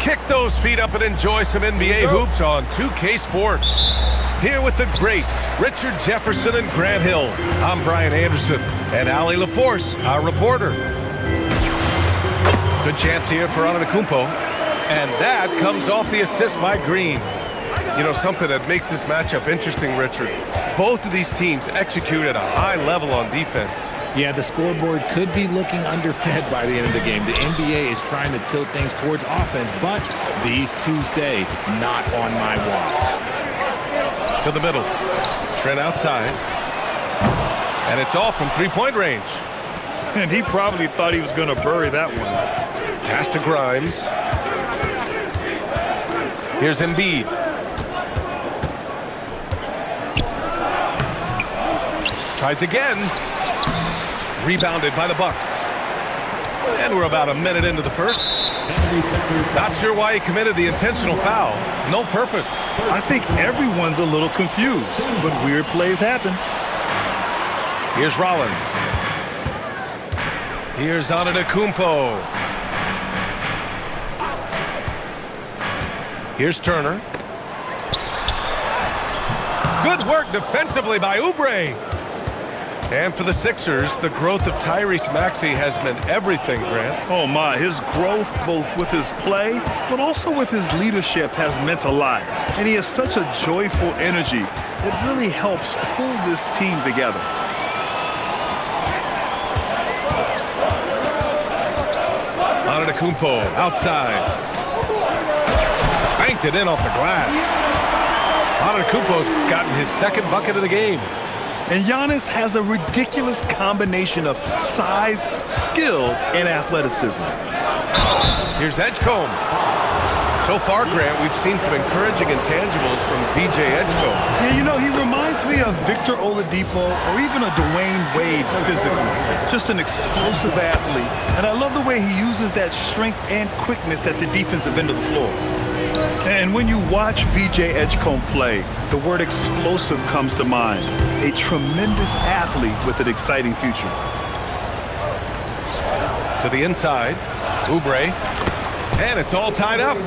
Kick those feet up and enjoy some NBA hoops on 2K Sports. Here with the greats, Richard Jefferson and Grant Hill. I'm Brian Anderson, and Allie LaForce, our reporter. Good chance here for Antetokounmpo, and that comes off the assist by Green. You know, something that makes this matchup interesting, Richard. Both of these teams execute at a high level on defense. Yeah, the scoreboard could be looking underfed by the end of the game. The NBA is trying to tilt things towards offense, but these two say, not on my watch. To the middle. Trent outside. And it's all from three-point range. And he probably thought he was going to bury that one. Pass to Grimes. Here's Embiid. Tries again. Rebounded by the Bucks. And we're about a minute into the first. Not sure why he committed the intentional foul. No purpose. I think everyone's a little confused, but weird plays happen. Here's Rollins. Here's Antetokounmpo. Here's Turner. Good work defensively by Oubre. And for the Sixers, the growth of Tyrese Maxey has meant everything, Grant. Oh my, his growth both with his play, but also with his leadership has meant a lot. And he has such a joyful energy that really helps pull this team together. Antetokounmpo outside. Banked it in off the glass. Antetokounmpo's gotten his second bucket of the game. And Giannis has a ridiculous combination of size, skill, and athleticism. Here's Edgecombe. So far, Grant, we've seen some encouraging intangibles from VJ Edgecombe. Yeah, you know, he reminds me of Victor Oladipo or even a Dwayne Wade physically. Just an explosive athlete. And I love the way he uses that strength and quickness at the defensive end of the floor. And when you watch VJ Edgecombe play, the word explosive comes to mind. A tremendous athlete with an exciting future. To the inside, Oubre, and it's all tied up.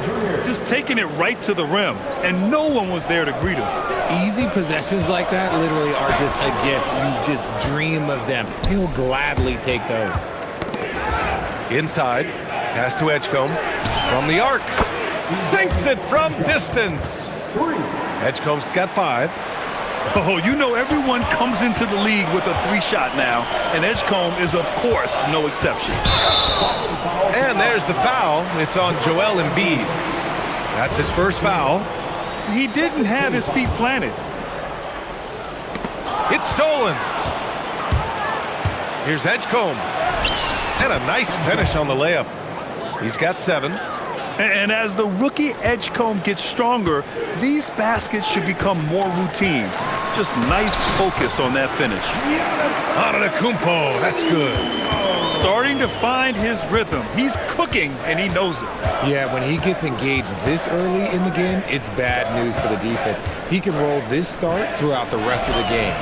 Just taking it right to the rim, and no one was there to greet him. Easy possessions like that literally are just a gift. You just dream of them. He'll gladly take those. Inside, pass to Edgecombe, from the arc. Sinks it from distance. Edgecombe's got 5. Oh, you know everyone comes into the league with a 3-shot now, and Edgecombe is, of course, no exception. And there's the foul. It's on Joel Embiid. That's his first foul. He didn't have his feet planted. It's stolen. Here's Edgecombe. And a nice finish on the layup. He's got 7. And as the rookie Edgecombe gets stronger, these baskets should become more routine. Just nice focus on that finish. Antetokounmpo, that's good. Starting to find his rhythm. He's cooking, and he knows it. Yeah, when he gets engaged this early in the game, it's bad news for the defense. He can roll this start throughout the rest of the game.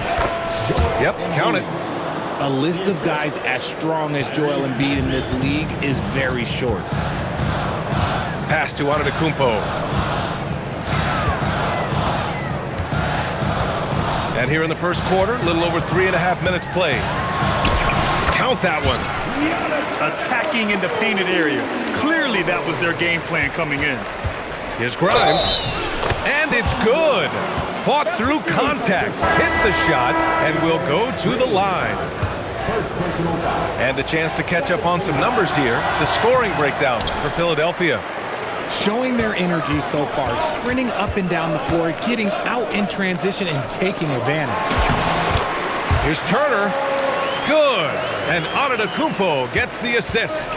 Yep, count it. A list of guys as strong as Joel Embiid in this league is very short. Pass to Antetokounmpo. And here in the first quarter, a little over 3.5 minutes played. Count that one. Attacking in the painted area. Clearly that was their game plan coming in. Here's Grimes. And it's good. Fought through contact. Hit the shot and will go to the line. And a chance to catch up on some numbers here. The scoring breakdown for Philadelphia. Showing their energy so far, sprinting up and down the floor, getting out in transition and taking advantage. Here's Turner. Good. And Antetokounmpo gets the assist.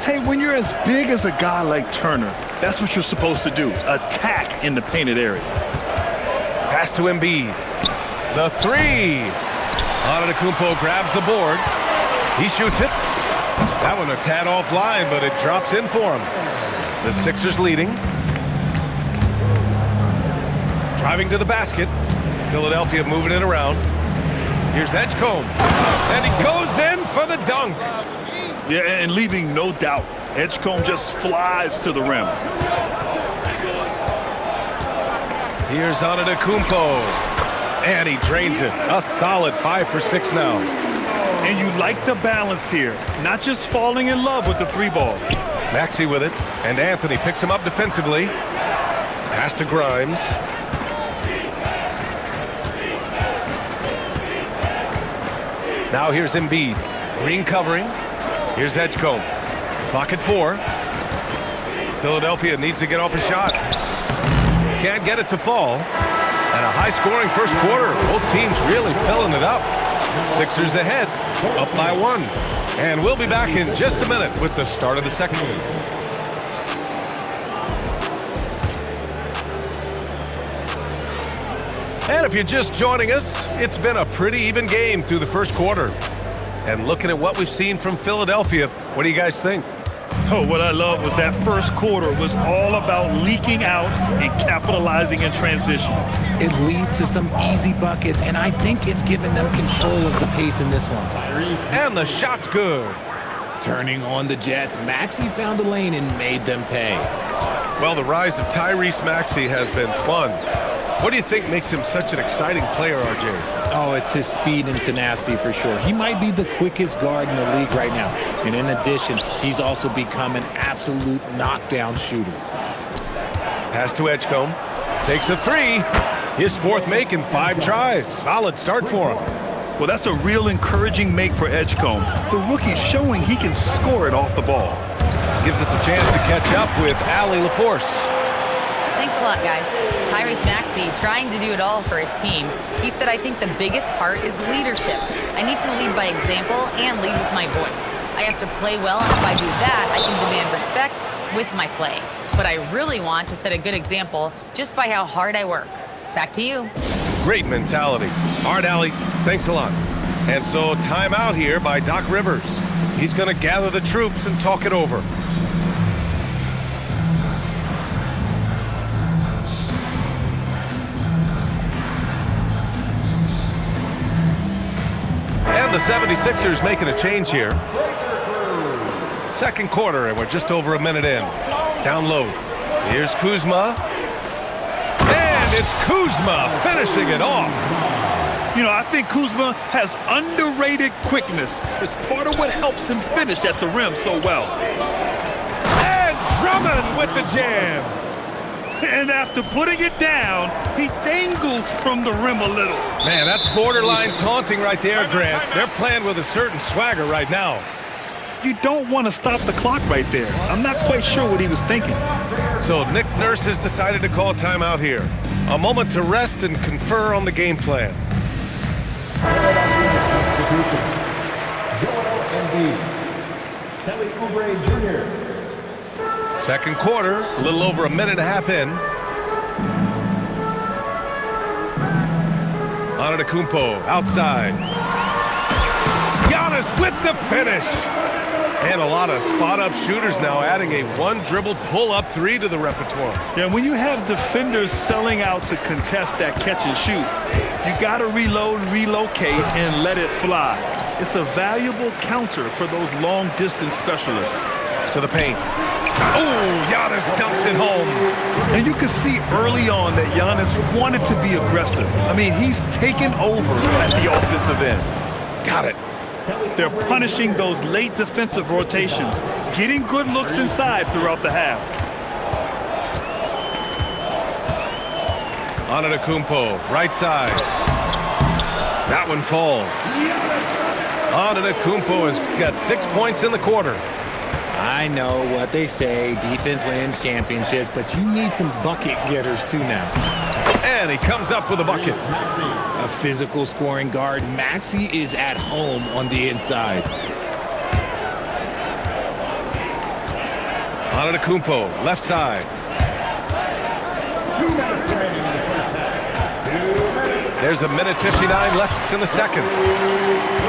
Hey, when you're as big as a guy like Turner, that's what you're supposed to do. Attack in the painted area. Pass to Embiid. The 3. Antetokounmpo grabs the board. He shoots it. That one a tad offline, but it drops in for him. The Sixers leading. Driving to the basket. Philadelphia moving it around. Here's Edgecombe. And he goes in for the dunk. Yeah, and leaving no doubt. Edzcomb just flies to the rim. Here's Edzcomro. And he drains it. A solid 5 for 6 now. And you like the balance here. Not just falling in love with the 3-ball. Maxey with it. And Anthony picks him up defensively. Pass to Grimes. Now here's Embiid. Green covering. Here's Edzcomb. Clock at 4. Philadelphia needs to get off a shot. Can't get it to fall. And a high-scoring first quarter. Both teams really filling it up. Sixers ahead, up by 1. And we'll be back in just a minute with the start of the second. And if you're just joining us, it's been a pretty even game through the first quarter. And looking at what we've seen from Philadelphia, what do you guys think? Oh, what I love was that first quarter was all about leaking out and capitalizing in transition. It leads to some easy buckets, and I think it's given them control of the pace in this one. And the shot's good. Turning on the Jets, Maxey found the lane and made them pay. Well, the rise of Tyrese Maxey has been fun. What do you think makes him such an exciting player, RJ? Oh, it's his speed and tenacity for sure. He might be the quickest guard in the league right now. And in addition, he's also become an absolute knockdown shooter. Pass to Edzcomb. Takes a 3. His 4th make in 5 tries. Solid start for him. Well, that's a real encouraging make for Edzcomb. The rookie's showing he can score it off the ball. Gives us a chance to catch up with Allie LaForce. Thanks a lot, guys. Tyrese Maxey trying to do it all for his team. He said, I think the biggest part is leadership. I need to lead by example and lead with my voice. I have to play well, and if I do that, I can demand respect with my play. But I really want to set a good example just by how hard I work. Back to you. Great mentality. All right, Allie, thanks a lot. And so timeout here by Doc Rivers. He's going to gather the troops and talk it over. And the 76ers making a change here. Second quarter, and we're just over a minute in. Down low. Here's Kuzma. And it's Kuzma finishing it off. You know, I think Kuzma has underrated quickness. It's part of what helps him finish at the rim so well. And Drummond with the jam. And after putting it down, he dangles from the rim a little. Man, that's borderline taunting right there, Grant. They're playing with a certain swagger right now. You don't want to stop the clock right there. I'm not quite sure what he was thinking. So Nick Nurse has decided to call timeout here. A moment to rest and confer on the game plan. Second quarter, a little over a minute and a half in. Edzcomro outside. Giannis with the finish. And a lot of spot-up shooters now, adding a one-dribble pull-up 3 to the repertoire. Yeah, when you have defenders selling out to contest that catch and shoot, you got to reload, relocate, and let it fly. It's a valuable counter for those long-distance specialists. To the paint. Oh, Giannis dunks it home. And you can see early on that Giannis wanted to be aggressive. I mean, he's taken over at the offensive end. Got it. They're punishing those late defensive rotations, getting good looks inside throughout the half. Edzcomro, right side. That one falls. Edzcomro has got 6 points in the quarter. I know what they say, defense wins championships, but you need some bucket getters too now. And he comes up with a bucket. A physical scoring guard, Maxey is at home on the inside. Edzcomro, left side. There's a minute 59 left in the second.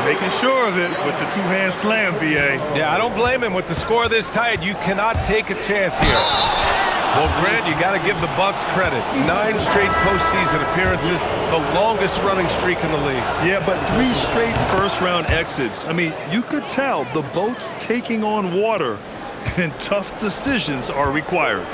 Making sure of it with the two-hand slam, B.A. Yeah, I don't blame him with the score this tight. You cannot take a chance here. Well, Grant, you got to give the Bucks credit. 9 straight postseason appearances, the longest running streak in the league. Yeah, but 3 straight first-round exits. I mean, you could tell the boat's taking on water. and tough decisions are required.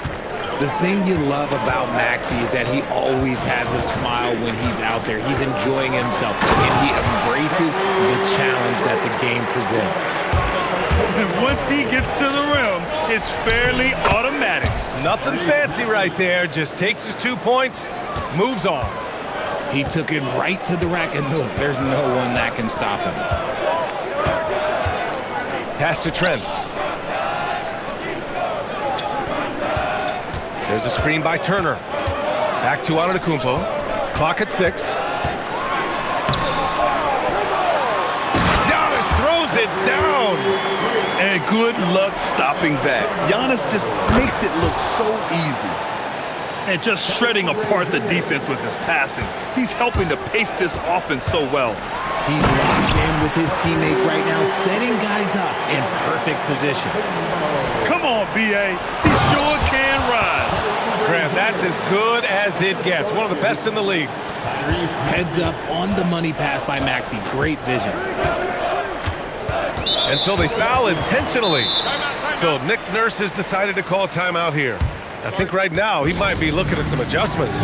The thing you love about Maxey is that he always has a smile when he's out there. He's enjoying himself, and he embraces the challenge that the game presents. And once he gets to the rim, it's fairly automatic. Nothing fancy right there. Just takes his 2 points, moves on. He took it right to the rack, and look, there's no one that can stop him. Pass to Trent. There's a screen by Turner. Back to Antetokounmpo. Clock at 6. Giannis throws it down. And good luck stopping that. Giannis just makes it look so easy. And just shredding apart the defense with his passing. He's helping to pace this offense so well. He's locked in with his teammates right now, setting guys up in perfect position. Come on, B.A. He sure can rise. Grant, that's as good as it gets. One of the best in the league. Heads up on the money pass by Maxey. Great vision. And so they foul intentionally. So Nick Nurse has decided to call a timeout here. I think right now he might be looking at some adjustments.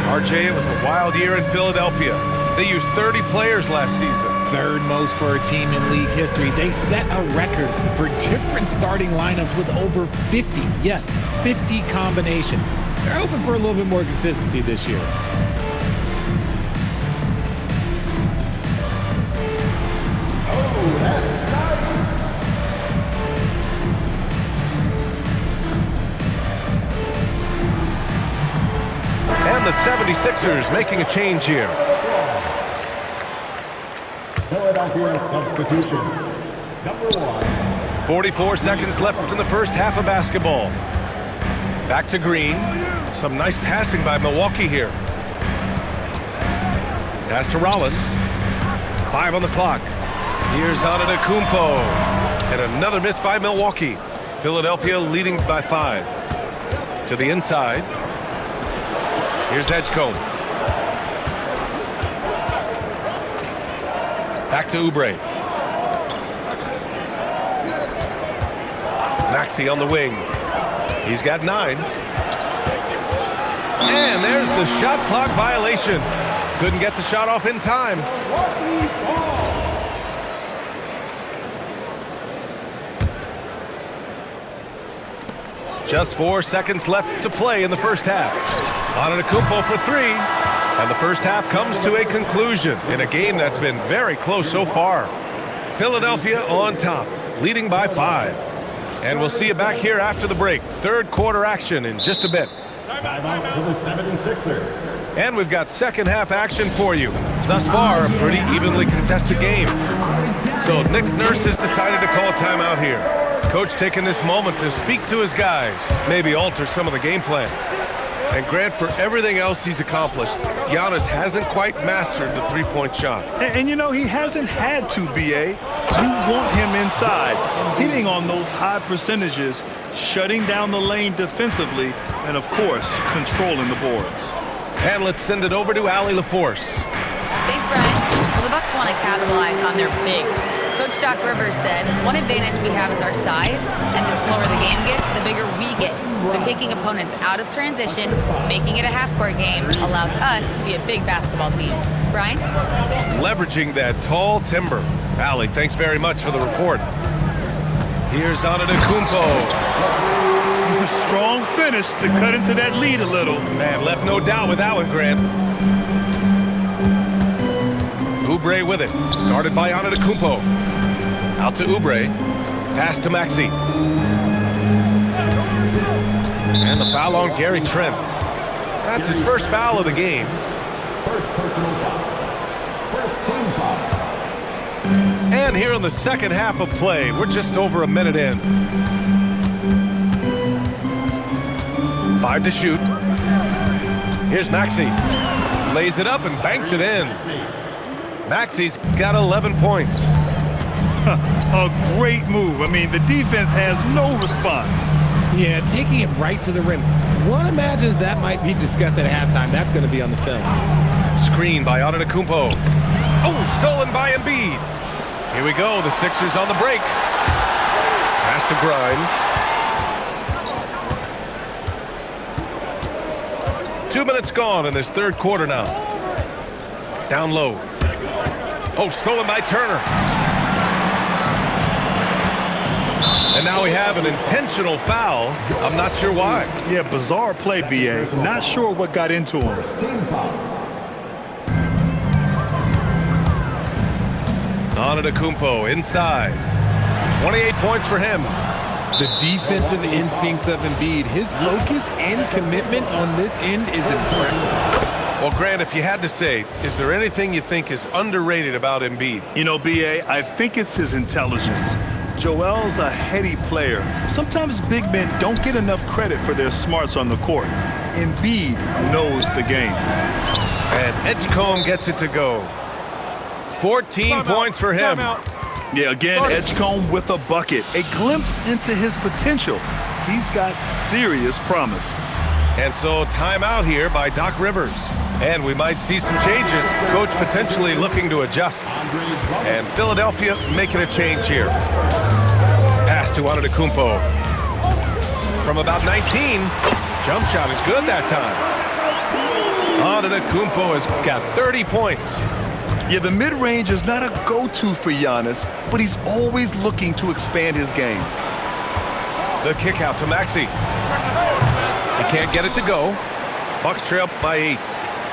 RJ, it was a wild year in Philadelphia. They used 30 players last season. Third most for a team in league history. They set a record for different starting lineups with over 50. Yes, 50 combinations. They're hoping for a little bit more consistency this year. And the 76ers making a change here. Philadelphia substitution. Number 1. 44 seconds left in the first half of basketball. Back to Green. Some nice passing by Milwaukee here. Pass to Rollins. 5 on the clock. Here's Antetokounmpo. And another miss by Milwaukee. Philadelphia leading by 5. To the inside. Here's Edzcomb. Back to Oubre. Maxey on the wing. He's got 9. And there's the shot clock violation. Couldn't get the shot off in time. Just 4 seconds left to play in the first half. Antetokounmpo for 3. And the first half comes to a conclusion in a game that's been very close so far. Philadelphia on top, leading by 5. And we'll see you back here after the break. Third quarter action in just a bit. Timeout for the 76ers. And we've got second half action for you. Thus far, a pretty evenly contested game. So Nick Nurse has decided to call a timeout here. Coach taking this moment to speak to his guys, maybe alter some of the game plan. And Grant, for everything else he's accomplished, Giannis hasn't quite mastered the three-point shot. And you know, he hasn't had to, B.A. You want him inside, hitting on those high percentages, shutting down the lane defensively, and of course, controlling the boards. And let's send it over to Allie LaForce. Thanks, Brian. Well, the Bucks want to capitalize on their bigs. Coach Doc Rivers said, one advantage we have is our size, and the slower the game gets, the bigger we get. So taking opponents out of transition, making it a half-court game, allows us to be a big basketball team. Brian? Leveraging that tall timber. Allie, thanks very much for the report. Here's Antetokounmpo. Strong finish to cut into that lead a little. Man, left no doubt with that one, Grant. Oubre with it. Guarded by Antetokounmpo. Out to Oubre. Pass to Maxey. And the foul on Gary Trent. That's his first foul of the game. First personal foul. First team foul. And here in the second half of play, we're just over a minute in. 5 to shoot. Here's Maxey. Lays it up and banks it in. Maxey's got 11 points. A great move. I mean, the defense has no response. Yeah, taking it right to the rim. One imagines that might be discussed at halftime. That's going to be on the film. Screen by Antetokounmpo. Oh, stolen by Embiid. Here we go, the Sixers on the break. Pass to Grimes. 2 minutes gone in this third quarter now. Down low. Oh, stolen by Turner. And now we have an intentional foul. I'm not sure why. Yeah, bizarre play, B.A. Not sure what got into him. Team foul. Ettjikomoro inside. 28 points for him. The defensive instincts of Embiid, his focus and commitment on this end is impressive. Well, Grant, if you had to say, is there anything you think is underrated about Embiid? You know, B.A., I think it's his intelligence. Joel's a heady player. Sometimes big men don't get enough credit for their smarts on the court. Embiid knows the game. And Ettjikomoro gets it to go. 14 points for him. Yeah, again, Ettjikomoro with a bucket. A glimpse into his potential. He's got serious promise. And so timeout here by Doc Rivers. And we might see some changes. Coach potentially looking to adjust. And Philadelphia making a change here. Pass to Ettjikomoro. From about 19. Jump shot is good that time. Ettjikomoro has got 30 points. Yeah, the mid-range is not a go-to for Giannis, but he's always looking to expand his game. The kick out to Maxey. He can't get it to go. Bucks trail by 8.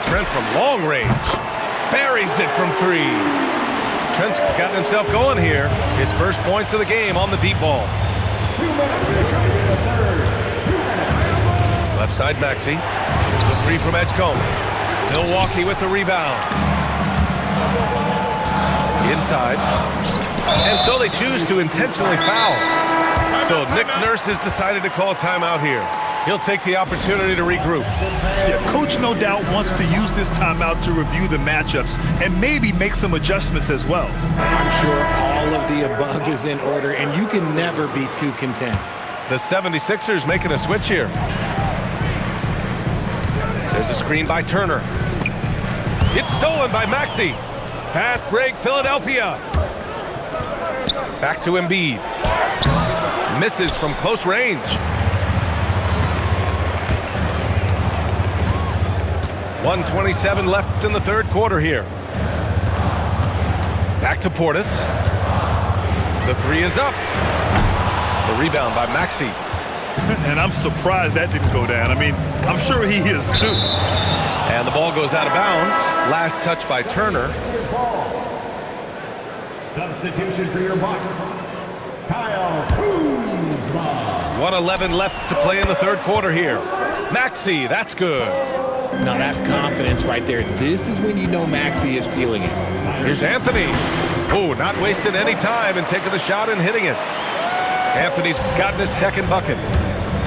Trent from long range. Buries it from 3. Trent's gotten himself going here. His first points of the game on the deep ball. Left side Maxey. The 3 from Ettjikomoro. Milwaukee with the rebound. Inside. And so they choose to intentionally foul. So Nick Nurse has decided to call timeout here. He'll take the opportunity to regroup. Yeah, Coach no doubt wants to use this timeout to review the matchups and maybe make some adjustments as well. I'm sure all of the above is in order, and you can never be too content. The 76ers making a switch here. There's a screen by Turner. It's stolen by Maxey. Fast break, Philadelphia. Back to Embiid. Misses from close range. .127 left in the third quarter here. Back to Portis. The 3 is up. The rebound by Maxey. And I'm surprised that didn't go down. I mean, I'm sure he is too. And the ball goes out of bounds. Last touch by Turner. Substitution for your Bucks, Kyle Kuzma. 1:11 left to play in the third quarter here. Maxey, that's good. Now that's confidence right there. This is when you know Maxey is feeling it. Here's Anthony. Oh, not wasting any time and taking the shot and hitting it. Anthony's gotten his second bucket.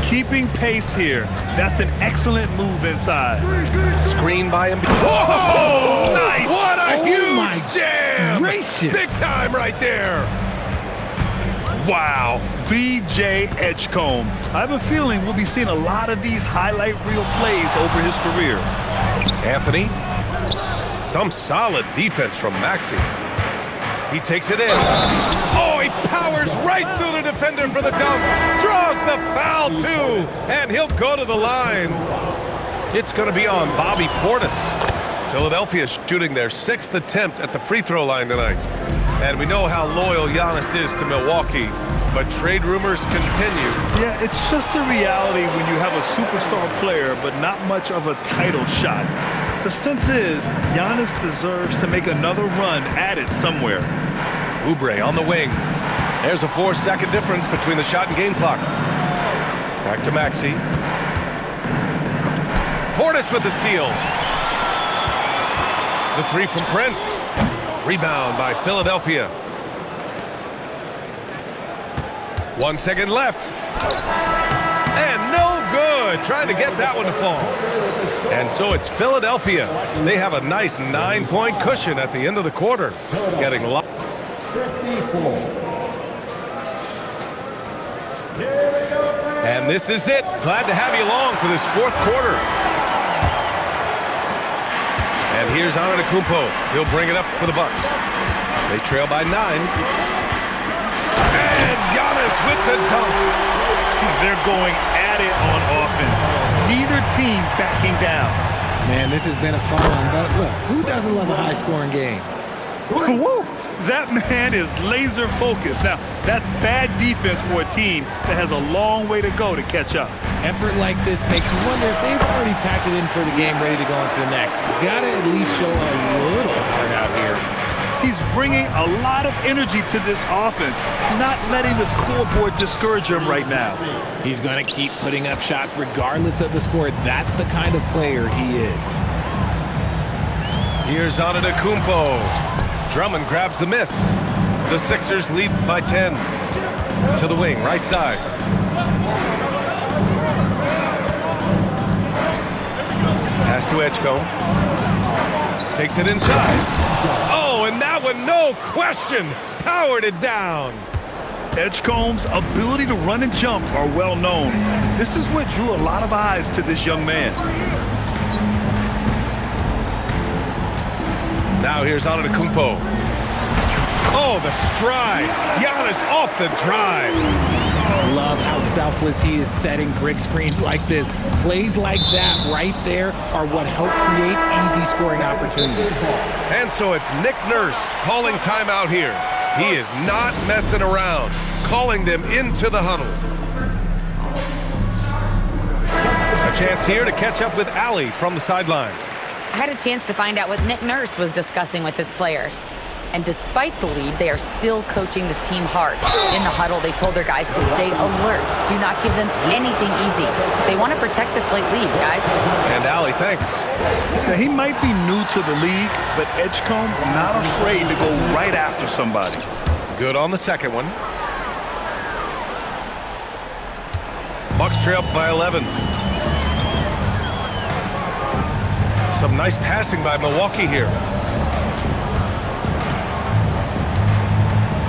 Keeping pace here. That's an excellent move inside. Screen by him. Whoa! Nice! What a Oh huge my jam! gracious. Big time right there. Wow, VJ Ettjikomoro. I have a feeling we'll be seeing a lot of these highlight reel plays over his career. Anthony. Some solid defense from Maxey. He takes it in. Oh, he powers right through the defender for the dunk. Draws the foul, too. And he'll go to the line. It's going to be on Bobby Portis. Philadelphia shooting their 6th attempt at the free throw line tonight. And we know how loyal Giannis is to Milwaukee. But trade rumors continue. Yeah, it's just the reality when you have a superstar player but not much of a title shot. The sense is Giannis deserves to make another run at it somewhere. Oubre on the wing. There's a 4-second difference between the shot and game clock. Back to Maxey. Portis with the steal. The 3 from Prince. Rebound by Philadelphia. 1 second left. And no good. Trying to get that one to fall. And so it's Philadelphia. They have a nice 9-point cushion at the end of the quarter. Getting locked. 54. And this is it. Glad to have you along for this fourth quarter. And here's Ettjikomoro. He'll bring it up for the Bucks. They trail by 9. And Giannis with the dunk. They're going at it on offense. Neither team backing down. Man, this has been a fun one, but look, who doesn't love a high-scoring game? Woo! That man is laser focused. Now, that's bad defense for a team that has a long way to go to catch up. Effort like this makes you wonder if they've already packed it in for the game, ready to go on to the next. You gotta at least show a little heart out here. He's bringing a lot of energy to this offense, not letting the scoreboard discourage him right now. He's gonna keep putting up shots regardless of the score. That's the kind of player he is. Here's Antetokounmpo. Drummond grabs the miss. The Sixers lead by 10. To the wing, right side. Pass to Edzcomb. Takes it inside. Oh, and that one, no question, powered it down. Edgecomb's ability to run and jump are well known. This is what drew a lot of eyes to this young man. Now here's Antetokounmpo. Oh, the stride. Giannis off the drive. Love how selfless he is setting brick screens like this. Plays like that right there are what help create easy scoring opportunities. And so it's Nick Nurse calling timeout here. He is not messing around, calling them into the huddle. A chance here to catch up with Allie from the sideline. I had a chance to find out what Nick Nurse was discussing with his players. And despite the lead, they are still coaching this team hard. In the huddle, they told their guys to stay alert. Do not give them anything easy. They want to protect this late lead, guys. And Allie, thanks. Now, he might be new to the league, but Edgecomb not afraid to go right after somebody. Good on the second one. Bucks trail by 11. Some nice passing by Milwaukee here.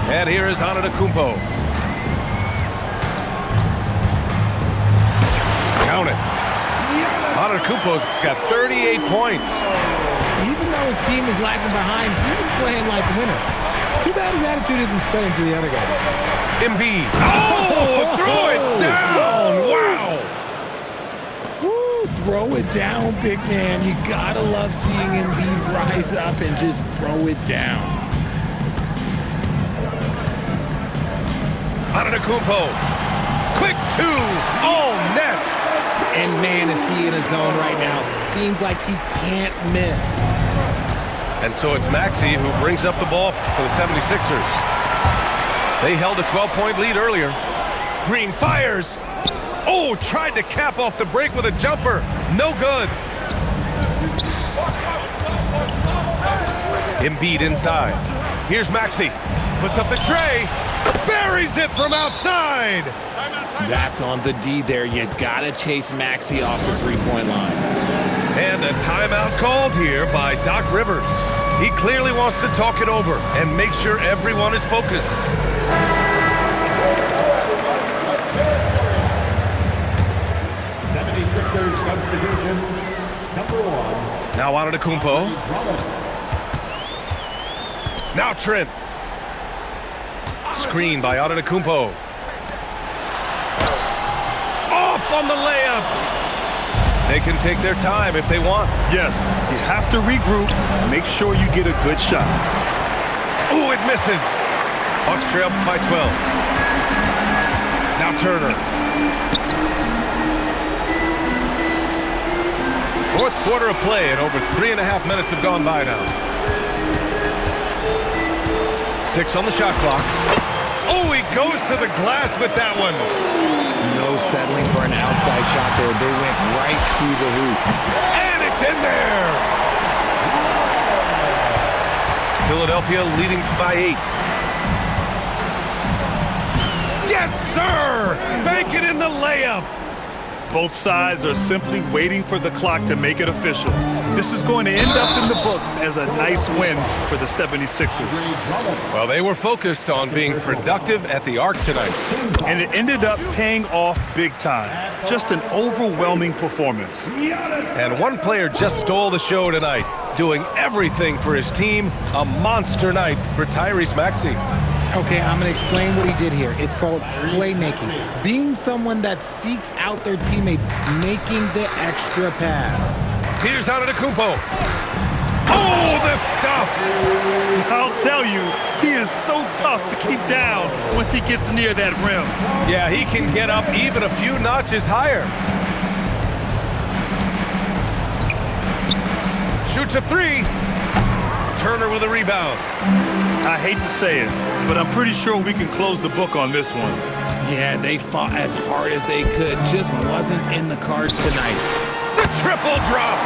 And here is Antetokounmpo. Count it. Antetokounmpo's got 38 points. Even though his team is lagging behind, he's playing like a winner. Too bad his attitude isn't spreading to the other guys. Embiid. Oh, throw it down. Wow. Woo, throw it down, big man. You gotta love seeing Embiid rise up and just throw it down. Antetokounmpo. Quick two. All net. And man, is he in a zone right now. Seems like he can't miss. And so it's Maxey who brings up the ball for the 76ers. They held a 12-point lead earlier. Green fires. Oh, tried to cap off the break with a jumper. No good. Embiid inside. Here's Maxey. Puts up the tray. Buries it from outside. That's on the D there. You gotta chase Maxey off the three-point line. And a timeout called here by Doc Rivers. He clearly wants to talk it over and make sure everyone is focused. 76ers substitution, number 1. Now Antetokounmpo. Now Trent. Screen by Antetokounmpo. Off on the layup. They can take their time if they want. Yes, you have to regroup. Make sure you get a good shot. Ooh, it misses. Bucks trail by 12. Now Turner. Fourth quarter of play and over 3.5 minutes have gone by now. 6 on the shot clock. Oh, he goes to the glass with that one. No settling for an outside shot there. They went right to the hoop. And it's in there. Philadelphia leading by 8. Yes, sir! Bank it in the layup. Both sides are simply waiting for the clock to make it official. This is going to end up in the books as a nice win for the 76ers. Well, they were focused on being productive at the arc tonight. And it ended up paying off big time. Just an overwhelming performance. And one player just stole the show tonight, doing everything for his team. A monster night for Tyrese Maxey. Okay, I'm going to explain what he did here. It's called playmaking. Being someone that seeks out their teammates, making the extra pass. Here's Eto'o. Oh, the stuff! I'll tell you, he is so tough to keep down once he gets near that rim. Yeah, he can get up even a few notches higher. Shoots a three. Turner with a rebound. I hate to say it, but I'm pretty sure we can close the book on this one. Yeah, they fought as hard as they could. Just wasn't in the cards tonight. The triple drop.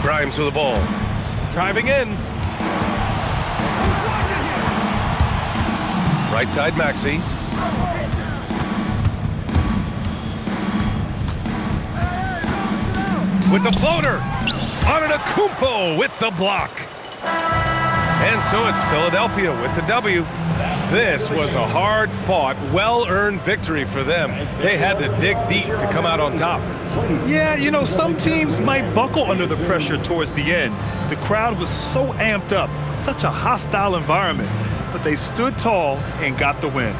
Grimes with the ball. Driving in. Right side, Maxey. With the floater. Eto'o with the block. And so it's Philadelphia with the W. This was a hard-fought, well-earned victory for them. They had to dig deep to come out on top. Yeah, you know, some teams might buckle under the pressure towards the end. The crowd was so amped up, such a hostile environment, but they stood tall and got the win.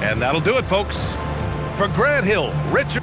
And that'll do it, folks. For Grant Hill, Richard.